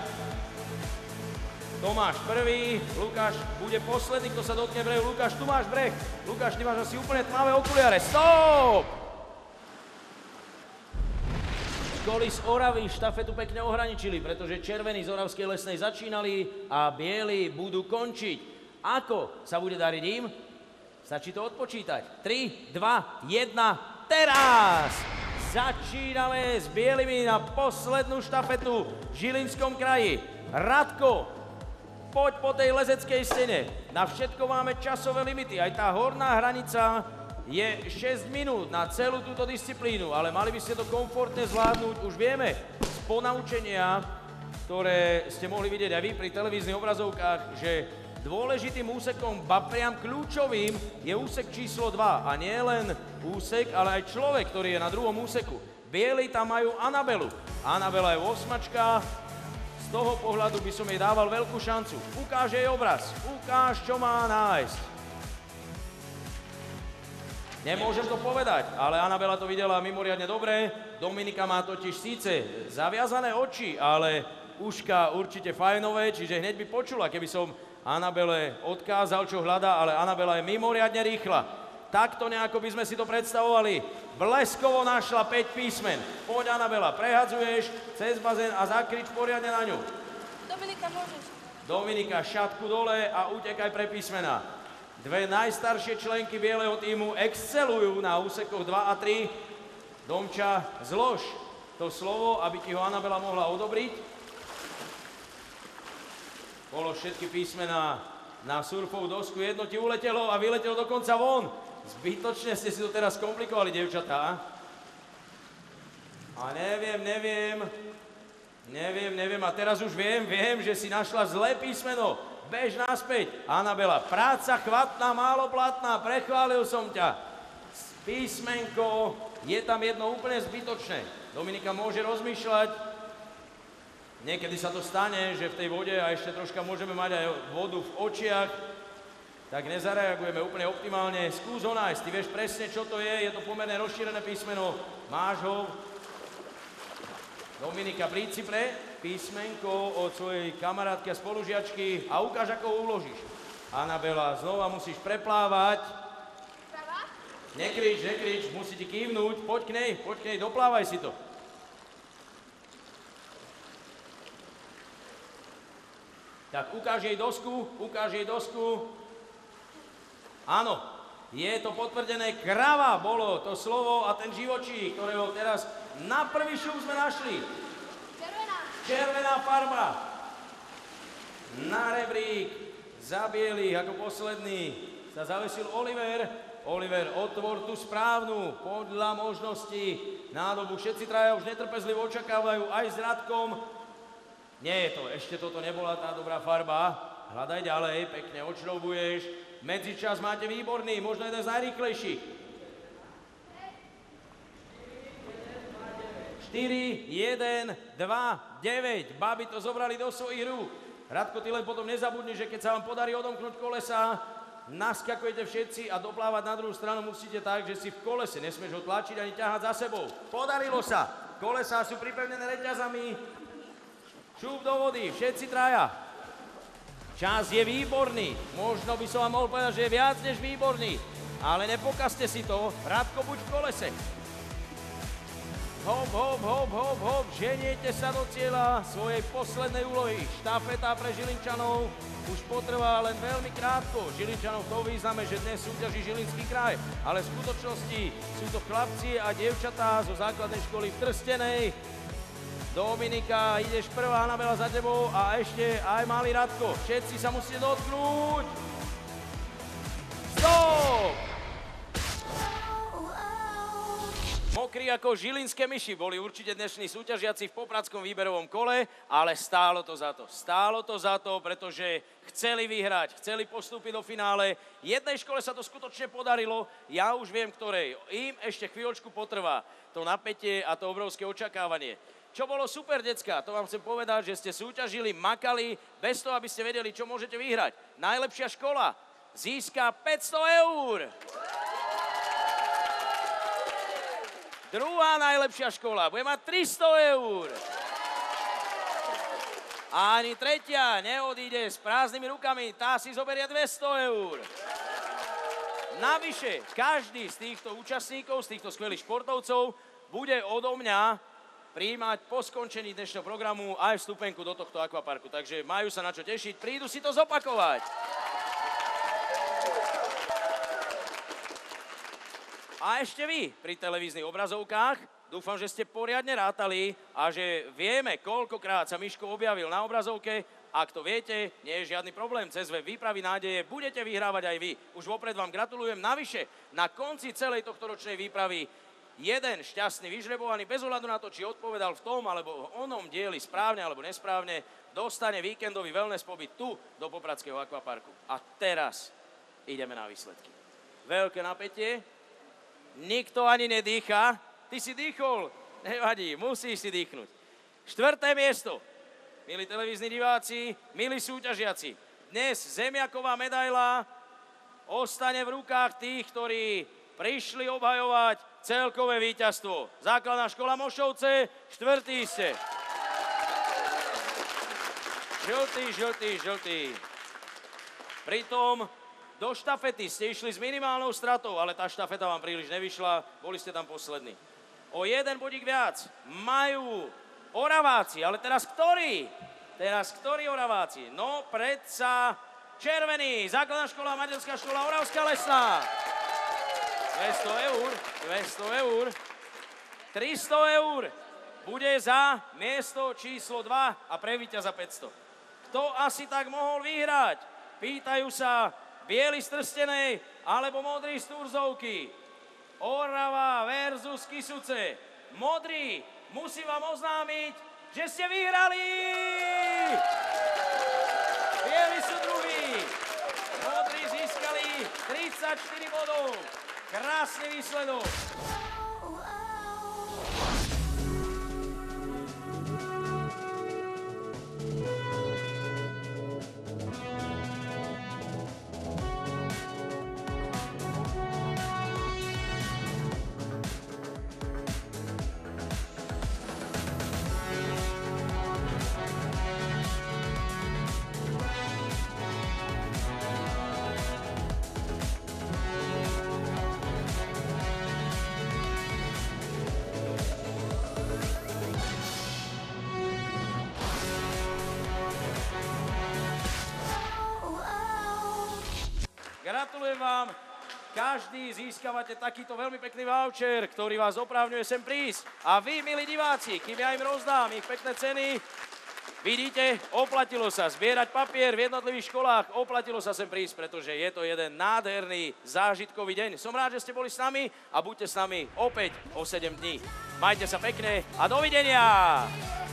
Tomáš prvý, Lukáš bude posledný, kto sa dotkne brehu. Lukáš, tu máš breh. Lukáš, ty máš asi úplne tmavé okuliare. Stop! Školy z Oravy štafetu pekne ohraničili, pretože červení z Oravskej lesnej začínali a bieli budú končiť. Ako sa bude dariť im? Stačí to odpočítať. 3, 2, 1, teraz! Začíname s bielými na poslednú štafetu v Žilinskom kraji. Radko, poď po tej lezeckej stene. Na všetko máme časové limity. Aj tá horná hranica je 6 minút na celú túto disciplínu, ale mali by ste to komfortne zvládnuť. Už vieme z ponaučenia, ktoré ste mohli vidieť aj vy pri televíznych obrazovkách, že dôležitým úsekom, ba priam kľúčovým, je úsek číslo 2. A nie len úsek, ale aj človek, ktorý je na druhom úseku. Bieli tam majú Anabelu. Anabela je 8. Z toho pohľadu by som jej dával veľkú šancu. Ukáž jej obraz. Ukáž, čo má nájsť. Nemôžem to povedať, ale Anabela to videla mimoriadne dobre. Dominika má totiž síce zaviazané oči, ale uška určite fajnové, čiže hneď by počula, keby som Anabele odkázal, čo hľadá, ale Anabela je mimoriadne rýchla. Takto nejako by sme si to predstavovali. Bleskovo našla 5 písmen. Poď, Anabela, prehadzuješ cez bazén a zakrič poriadne na ňu. Dominika, môžeš. Dominika, šatku dole a utekaj pre písmená. 2 najstaršie členky bieleho tímu excelujú na úsekoch 2 a 3. Domča, zlož to slovo, aby ti ho Anabela mohla odobriť. Polož všetky písmená na surfovú dosku, jedno ti uletelo a vyletelo dokonca von. Zbytočne ste si to teraz komplikovali, dievčatá. A neviem. A teraz už viem, že si našla zlé písmeno. Bež naspäť. Anabela, práca chvatná, málo platná, prechválil som ťa. Písmenko, je tam jedno úplne zbytočné. Dominika môže rozmýšľať. Niekedy sa to stane, že v tej vode, a ešte troška môžeme mať aj vodu v očiach, tak nezareagujeme úplne optimálne. Skús ho nájsť, ty vieš presne, čo to je to pomerne rozšírené písmeno, máš ho. Dominika, príď si pre písmenko od svojej kamarátky a spolužiačky a ukáž, ako ho uložíš. Anabela, znova musíš preplávať. Nekrič, musíte kývnuť. Poď k nej, doplávaj si to. Tak ukáž jej dosku. Áno, je to potvrdené, krava bolo to slovo a ten živočích, ktorého teraz na prvý šup sme našli. Červená farba. Na rebrík za bielých ako posledný sa zavesil Oliver. Oliver, otvor tú správnu, podľa možností nádobu. Všetci traja už netrpezlivo očakávajú aj s Radkom. Nie je to, ešte toto nebola tá dobrá farba. Hľadaj ďalej, pekne odšroubuješ. Medzičas máte výborný, možno jeden z najrýchlejších. 4, 1, 2, 9. Baby to zobrali do svojich rúk. Radko, ty len potom nezabudni, že keď sa vám podarí odomknúť kolesa, naskakujete všetci a doplávať na druhú stranu musíte tak, že si v kolese. Nesmieš ho tlačiť ani ťahať za sebou. Podarilo sa. Kolesá sú pripevnené reťazami. Šup do vody, všetci traja. Čas je výborný. Možno by som vám mohol povedať, že je viac než výborný. Ale nepokazte si to. Radko, buď v kolese. Hop, ženiete sa do cieľa svojej poslednej úlohy. Štafeta pre Žilinčanov už potrvá len veľmi krátko. Žilinčanov v tom význame, že dnes súťaží Žilinský kraj, ale v skutočnosti sú to chlapci a dievčatá zo základnej školy v Trstenej. Dominika, ideš prvá, Anabela za tebou a ešte aj malý Radko. Všetci sa musíte dotknúť. Stop! Mokrí ako žilinské myši boli určite dnešní súťažiaci v popradskom výberovom kole, ale stálo to za to. Stálo to za to, pretože chceli vyhrať, chceli postúpiť do finále. Jednej škole sa to skutočne podarilo, ja už viem ktorej. Im ešte chvíľočku potrvá to napätie a to obrovské očakávanie. Čo bolo super, decka, to vám chcem povedať, že ste súťažili, makali, bez toho, aby ste vedeli, čo môžete vyhrať. Najlepšia škola získa 500 eur. Druhá najlepšia škola bude mať 300 eur. A ani tretia neodíde s prázdnymi rukami, tá si zoberie 200 eur. Navyše, každý z týchto účastníkov, z týchto skvelých športovcov bude odo mňa prijímať po skončení dnešného programu aj vstupenku do tohto akvaparku. Takže majú sa na čo tešiť, prídu si to zopakovať. A ešte vy pri televíznych obrazovkách, dúfam, že ste poriadne rátali a že vieme, koľkokrát sa Miško objavil na obrazovke. Ak to viete, nie je žiadny problém. Cez web Výpravy nádeje budete vyhrávať aj vy. Už vopred vám gratulujem. Navyše, na konci celej tohtoročnej výpravy jeden šťastný vyžrebovaný, bez ohľadu na to, či odpovedal v tom alebo onom dieli správne alebo nesprávne, dostane víkendový wellness pobyt tu do Popradského akvaparku. A teraz ideme na výsledky. Veľké napätie. Nikto ani nedýcha. Ty si dýchol. Nevadí, musíš si dýchnuť. 4. miesto. Milí televízni diváci, milí súťažiaci. Dnes zemiaková medaila ostane v rukách tých, ktorí prišli obhajovať celkové víťazstvo. Základná škola Mošovce, 4. ste. Žltý. Pritom do štafety ste išli s minimálnou stratou, ale tá štafeta vám príliš nevyšla, boli ste tam poslední. O jeden bodík viac majú Oraváci, ale teraz ktorí? Oraváci? No, predsa červený, základná škola, materská škola, Oravská lesná. 200 eur. 300 eur bude za miesto číslo 2 a pre víťaza 500. Kto asi tak mohol vyhrať? Pýtajú sa bieli z Trstenej alebo modrý z Turzovky. Orava versus Kysuce. Modrý, musím vám oznámiť, že ste vyhrali! Bieli sú druhí. Modrí získali 34 bodov. Krásny výsledok. Gratulujem vám. Každý získavate takýto veľmi pekný voucher, ktorý vás oprávňuje sem prísť. A vy, milí diváci, kým ja im rozdám ich pekné ceny, vidíte, oplatilo sa zbierať papier v jednotlivých školách, oplatilo sa sem prísť, pretože je to jeden nádherný zážitkový deň. Som rád, že ste boli s nami a buďte s nami opäť o 7 dní. Majte sa pekne a dovidenia!